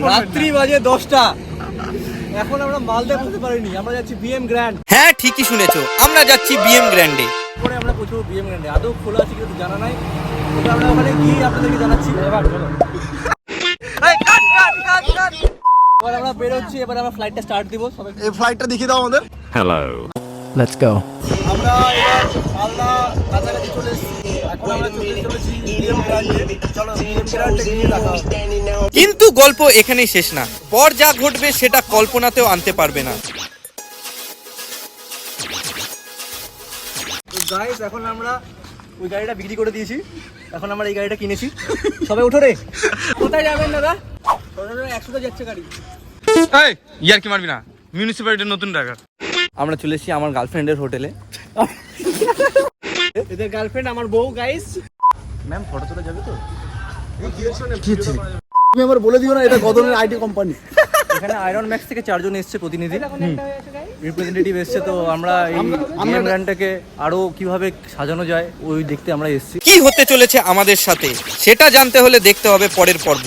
রাত্রি বাজে 10টা, এখন আমরা মালদা পৌঁছতে পারিনি, আমরা যাচ্ছি বিএম গ্র্যান্ড। হ্যাঁ ঠিকই শুনেছো, আমরা যাচ্ছি বিএম গ্র্যান্ডে। পরে আমরা পৌঁছবো বিএম গ্র্যান্ডে, আদৌ খোলা আছে কিন্তু জানা নাই, তবে আমরা ওখানে গিয়ে আপনাদেরকে জানাচ্ছি। এবার চলো, এবার আমরা বেরোচ্ছি, এবার আমরা ফ্লাইটটা স্টার্ট দিব। সবাই এই ফ্লাইটটা দেখিয়ে দাও আমাদের। Hello. Let's go. আমরা এবার মালদা কাছাকাছি চলে এসেছি, এখন আমরা চলেছি বিএম গ্র্যান্ডে। চলো বিএম গ্র্যান্ডে গিয়ে দেখা হবে। কিন্তু গল্প এখানেই শেষ না, পর যা ঘটবে সেটা কল্পনাতেও আনতে পারবে না। তো গাইস, এখন আমরা ওই গাড়িটা বিক্রি করে দিয়েছি, এখন আমরা এই গাড়িটা কিনেছি। সবাই উঠো রে। কোথায় যাবেন দাদা? 100টা যাচ্ছে গাড়ি। এই ইয়ার কি মারবি না, মিউনিসিপ্যালিটির নতুন ড্রাইভার। আমরা চলে এসেছি আমার গার্লফ্রেন্ডের হোটেলে। এদের গার্লফ্রেন্ড আমার বউ। গাইস ম্যাম, ফটো তোলা যাবে তো? তুমি আবার বলে দিও না এটা গদনের আইটি কোম্পানি। এখানে আয়রন ম্যাক্স থেকে 4 জন এসেছে প্রতিনিধি, রিপ্রেজেন্টেটিভ এসেছে। তো আমরা এই বিএম গ্র্যান্ডটাকে আরো কিভাবে সাজানো যায় ওই দেখতে আমরা এসেছি। কি হতে চলেছে আমাদের সাথে সেটা জানতে হলে দেখতে হবে পরের পর্ব।